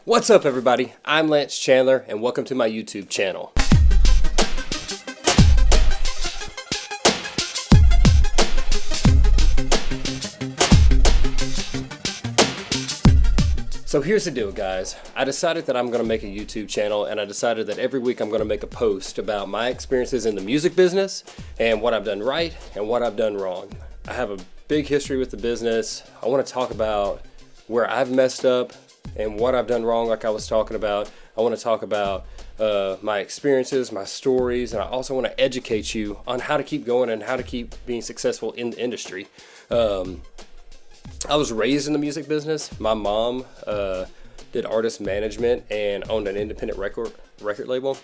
What's up, everybody? I'm Lance Chandler, and welcome to my YouTube channel. So here's the deal, guys. I decided that I'm going to make a YouTube channel, and I decided that every week I'm going to make a post about my experiences in the music business and what I've done right and what I've done wrong. I have a big history with the business. I want to talk about where I've messed up and what I've done wrong, like I was talking about. I want to talk about my experiences, my stories, and I also want to educate you on how to keep going and how to keep being successful in the industry. I was raised in the music business. My mom did artist management and owned an independent record label.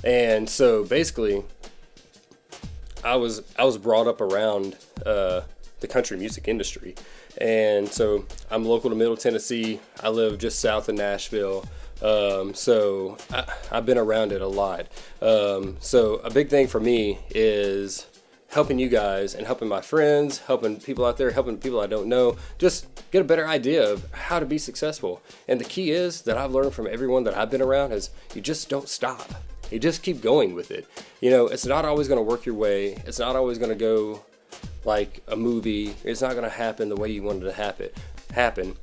And so basically, I was brought up around the country music industry. And so I'm local to Middle Tennessee. I live just south of Nashville. So I've been around it a lot. So a big thing for me is helping you guys and helping my friends, helping people out there, helping people I don't know, just get a better idea of how to be successful. And the key is that I've learned from everyone that I've been around is you just don't stop. You just keep going with it. You know, it's not always going to work your way. It's not always going to go like a movie. It's not going to happen the way you wanted it to happen.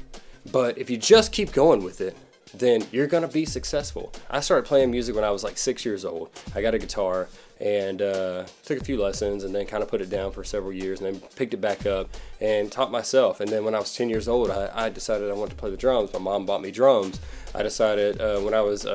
But if you just keep going with it, then you're going to be successful. I started playing music when I was like 6 years old. I got a guitar and took a few lessons and then kind of put it down for several years and then picked it back up and taught myself. And then when I was 10 years old, I decided I wanted to play the drums. My mom bought me drums. I decided when I was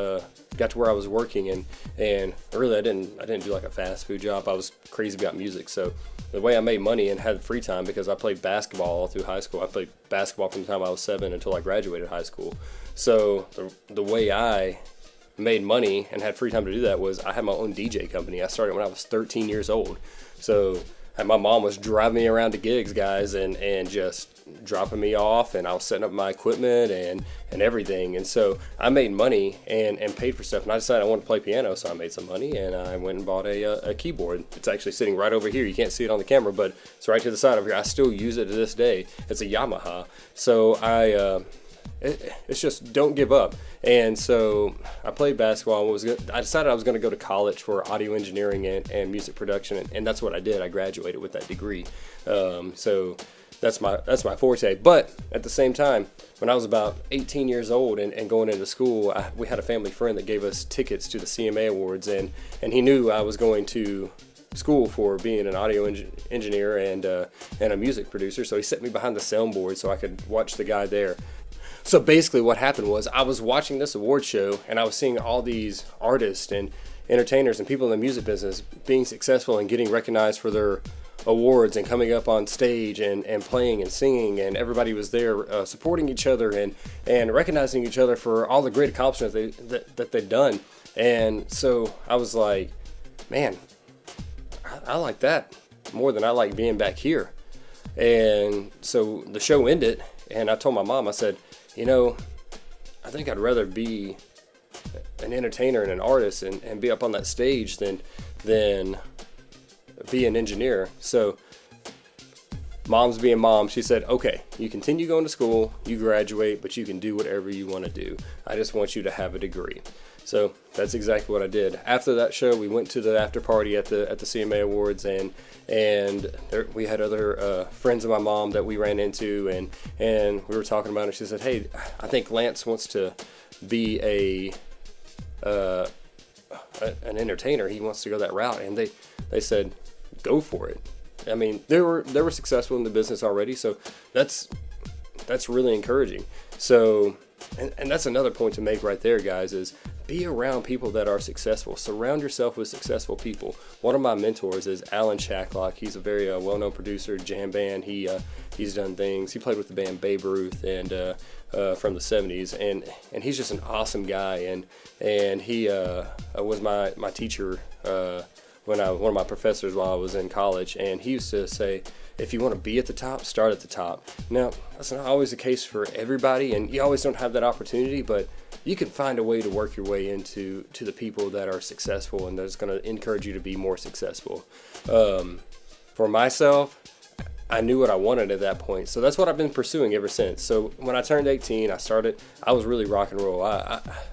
got to where I was working and really I didn't do like a fast food job. I was crazy about music. So the way I made money and had free time, because I played basketball all through high school. I played basketball from the time I was 7 until I graduated high school. So the way I made money and had free time to do that was I had my own DJ company. I started when I was 13 years old. So my mom was driving me around to gigs, guys, and just dropping me off, and I was setting up my equipment and everything. And so I made money and paid for stuff. And I decided I wanted to play piano, so I made some money and I went and bought a keyboard. It's actually sitting right over here. You can't see it on the camera, but it's right to the side over here. I still use it to this day. It's a Yamaha. So it's just don't give up. And so I played basketball. I decided I was going to go to college for audio engineering and music production, and that's what I did. I graduated with that degree. So that's my forte. But at the same time, when I was about 18 years old and going into school, we had a family friend that gave us tickets to the CMA Awards, and he knew I was going to school for being an audio engineer and a music producer. So he set me behind the soundboard so I could watch the guy there. So basically what happened was I was watching this award show and I was seeing all these artists and entertainers and people in the music business being successful and getting recognized for their awards and coming up on stage and playing and singing, and everybody was there supporting each other and recognizing each other for all the great accomplishments that they've done. And so I was like, man, I like that more than I like being back here. And so the show ended and I told my mom, I said, you know, I think I'd rather be an entertainer and an artist and be up on that stage than be an engineer. So mom's being mom, she said, okay, you continue going to school, you graduate, but you can do whatever you want to do. I just want you to have a degree. So that's exactly what I did. After that show, we went to the after party at the CMA Awards, and we had other friends of my mom that we ran into, and we were talking about it. She said, hey, I think Lance wants to be an entertainer. He wants to go that route. And they said, go for it. I mean, they were successful in the business already, so that's really encouraging. So, and that's another point to make right there, guys, is be around people that are successful. Surround yourself with successful people. One of my mentors is Alan Shacklock. He's a very well-known producer, jam band. He's done things. He played with the band Babe Ruth and from the 70s, and he's just an awesome guy. And he was my teacher one of my professors while I was in college, and he used to say, if you want to be at the top, start at the top. Now, that's not always the case for everybody, and you always don't have that opportunity, but you can find a way to work your way into the people that are successful and that's going to encourage you to be more successful. For myself, I knew what I wanted at that point. So that's what I've been pursuing ever since. So when I turned 18, I was really rock and roll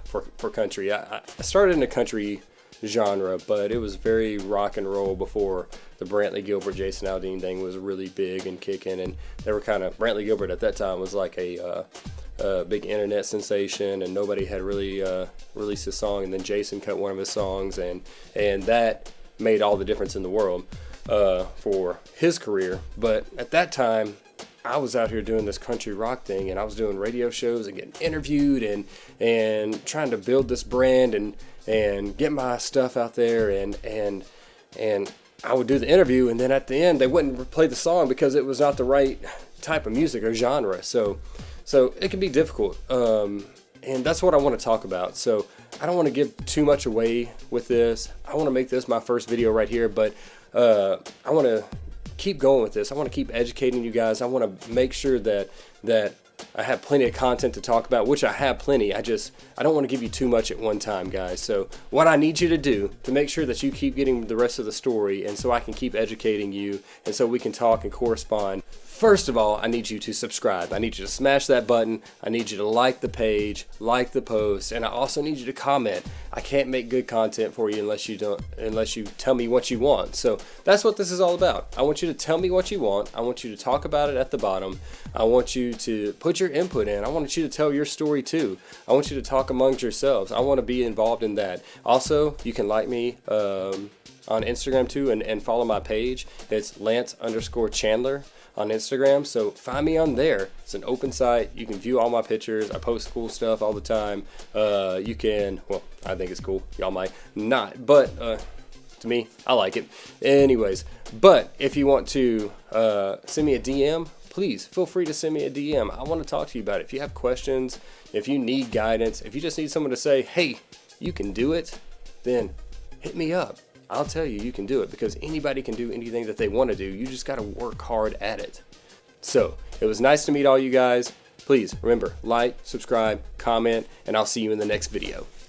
for country. I started in the country genre, but it was very rock and roll before the Brantley Gilbert, Jason Aldean thing was really big and kicking. And they were Brantley Gilbert at that time was like a big internet sensation, and nobody had really released a song. And then Jason cut one of his songs, and that made all the difference in the world for his career. But at that time, I was out here doing this country rock thing, and I was doing radio shows and getting interviewed and trying to build this brand and get my stuff out there, and I would do the interview, and then at the end they wouldn't play the song because it was not the right type of music or genre. So it can be difficult, and that's what I want to talk about. So I don't want to give too much away with this. I want to make this my first video right here, but I want to keep going with this. I want to keep educating you guys. I want to make sure that I have plenty of content to talk about, which I have plenty. I don't want to give you too much at one time, guys. So what I need you to do to make sure that you keep getting the rest of the story, and so I can keep educating you, and so we can talk and correspond. First of all, I need you to subscribe. I need you to smash that button. I need you to like the page, like the post, and I also need you to comment. I can't make good content for you unless you tell me what you want. So that's what this is all about. I want you to tell me what you want. I want you to talk about it at the bottom. I want you to put your input in. I want you to tell your story too. I want you to talk amongst yourselves. I want to be involved in that. Also, you can like me on Instagram too, and follow my page. It's Lance_Chandler on Instagram. So find me on there. It's an open site. You can view all my pictures. I post cool stuff all the time. You can, well, I think it's cool. Y'all might not, but to me, I like it. Anyways, but if you want to send me a DM, please feel free to send me a DM. I want to talk to you about it. If you have questions, if you need guidance, if you just need someone to say, hey, you can do it, then hit me up. I'll tell you can do it, because anybody can do anything that they want to do. You just got to work hard at it. So it was nice to meet all you guys. Please remember, like, subscribe, comment, and I'll see you in the next video.